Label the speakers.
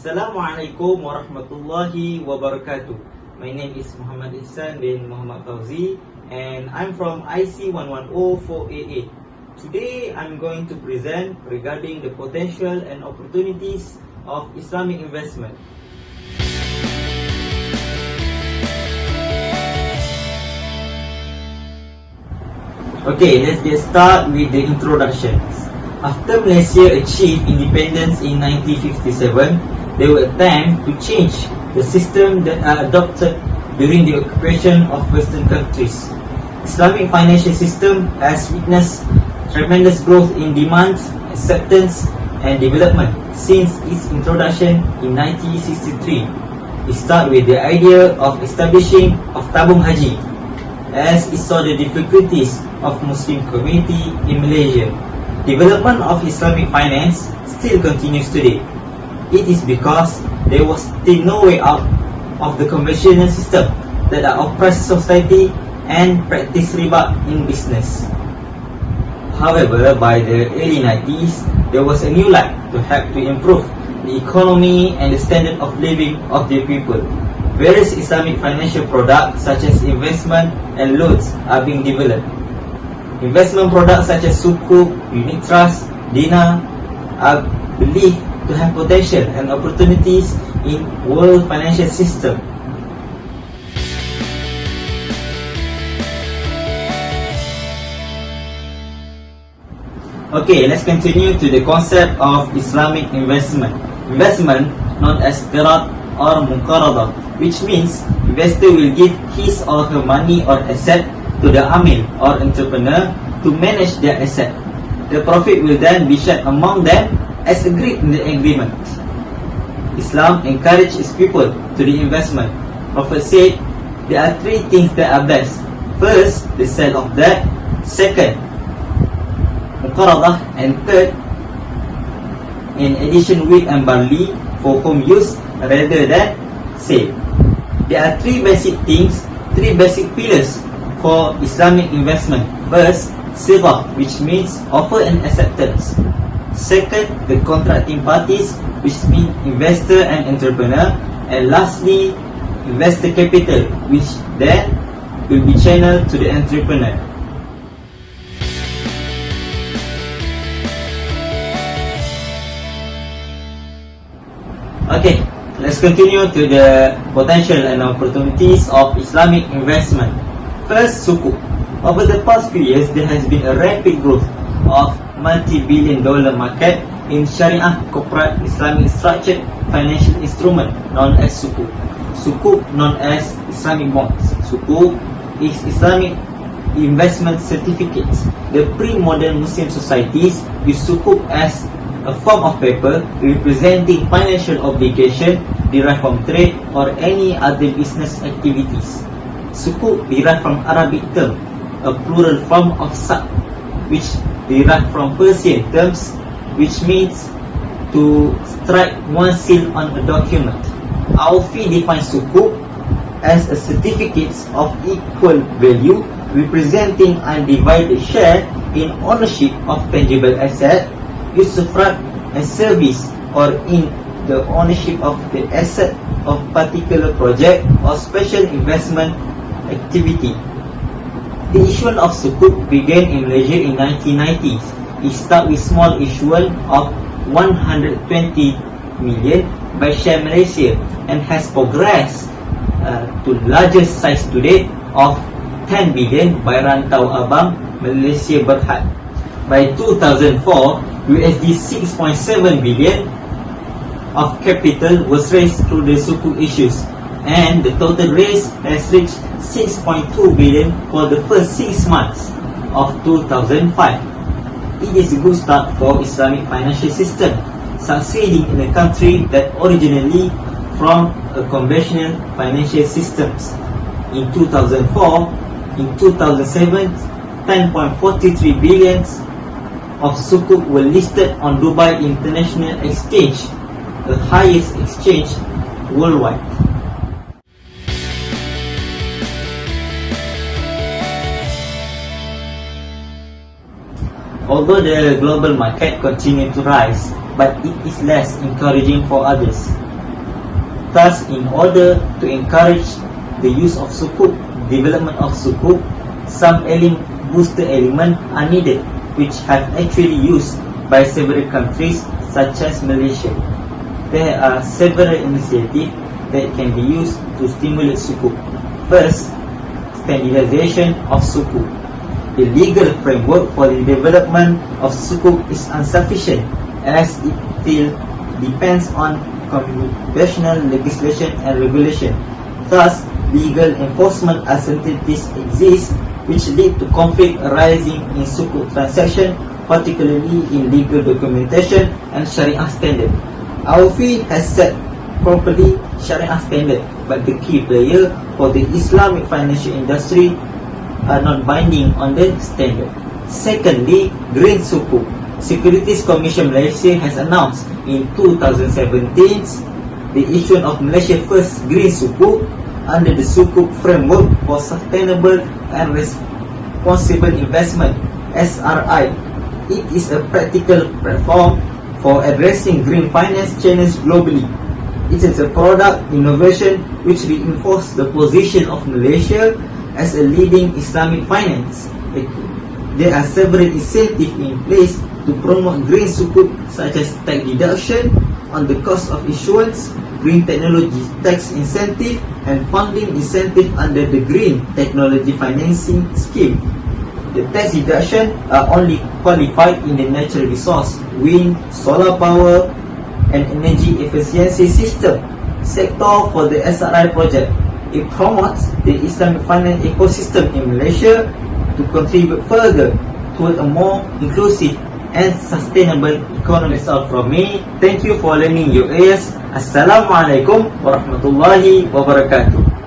Speaker 1: Assalamualaikum warahmatullahi wabarakatuh. My name is Muhammad Ihsan bin Muhammad Fauzi and I'm from IC 110488. Today I'm going to present regarding the potential and opportunities of Islamic investment. Okay, let's get started with the introductions. After Malaysia achieved independence in 1957, they will attempt to change the system that are adopted during the occupation of Western countries. Islamic financial system has witnessed tremendous growth in demand, acceptance and development since its introduction in 1963. We start with the idea of establishing of tabung haji, as it saw the difficulties of Muslim community in Malaysia. Development of Islamic finance still continues today. It is because there was still no way out of the conventional system that are oppressed society and practice riba in business. However, by the early 90s, there was a new light to help to improve the economy and the standard of living of the people. Various Islamic financial products such as investment and loans are being developed. Investment products such as Sukuk, Unit Trust, Dina are believed to have potential and opportunities in world financial system. Okay, let's continue to the concept of Islamic investment. Investment known as qirat or muqarada, which means investor will give his or her money or asset to the amil or entrepreneur to manage their asset. The profit will then be shared among them as agreed in the agreement. Islam encourages people to the investment. Prophet said there are three things that are best. First, the sale of debt. Second, muqaradah. And third, in addition wheat and barley for home use rather than sale. There are three basic things, three basic pillars for Islamic investment. First, sighah, which means offer and acceptance. Second, the contracting parties, which mean investor and entrepreneur. And lastly, investor capital, which then will be channeled to the entrepreneur. Okay, let's continue to the potential and opportunities of Islamic investment. First, Sukuk. Over the past few years, there has been a rapid growth of multi-billion-dollar market in Sharia corporate Islamic structured financial instrument known as Sukuk. Sukuk known as Islamic bonds. Sukuk is Islamic investment certificates. The pre-modern Muslim societies use Sukuk as a form of paper representing financial obligation derived from trade or any other business activities. Sukuk derived from Arabic term, a plural form of sak, which derived from Persian terms, which means to strike one seal on a document. Our fee defines Sukuk as a certificate of equal value representing undivided share in ownership of tangible asset, usufruct and service, or in the ownership of the asset of particular project or special investment activity. The issuance of Sukuk began in Malaysia in 1990s. It started with small issuance of 120 million by Share Malaysia and has progressed to largest size today of 10 billion by Rantau Abang Malaysia Berhad. By 2004, USD 6.7 billion of capital was raised through the Sukuk issues, and the total raise has reached 6.2 billion for the first 6 months of 2005. It is a good start for Islamic financial system, succeeding in a country that originally from a conventional financial systems. In 2004, in 2007, 10.43 billion of Sukuk were listed on Dubai International Exchange, the highest exchange worldwide. Although the global market continues to rise, but it is less encouraging for others. Thus, in order to encourage the use of sukuk, development of sukuk, some booster elements are needed, which have actually used by several countries such as Malaysia. There are several initiatives that can be used to stimulate sukuk. First, standardization of sukuk. The legal framework for the development of sukuk is insufficient as it still depends on conventional legislation and regulation. Thus, legal enforcement uncertainties exist which lead to conflict arising in sukuk transaction, particularly in legal documentation and Sharia standard. Our fee has set properly Sharia standard, but the key player for the Islamic financial industry are not binding on the standard. Secondly, green sukuk. Securities Commission Malaysia has announced in 2017 the issuance of Malaysia's first green sukuk under the Sukuk Framework for Sustainable and Responsible Investment (SRI). It is a practical platform for addressing green finance challenges globally. It is a product innovation which reinforces the position of Malaysia as a leading Islamic finance. There are several incentives in place to promote green sukuk, such as tax deduction on the cost of issuance, green technology tax incentive, and funding incentive under the Green Technology Financing Scheme. The tax deduction are only qualified in the natural resource, wind, solar power, and energy efficiency system sector for the SRI project. It promotes the Islamic finance ecosystem in Malaysia to contribute further toward a more inclusive and sustainable economy. That's all from me. Thank you for lending your ears. Assalamualaikum warahmatullahi wabarakatuh.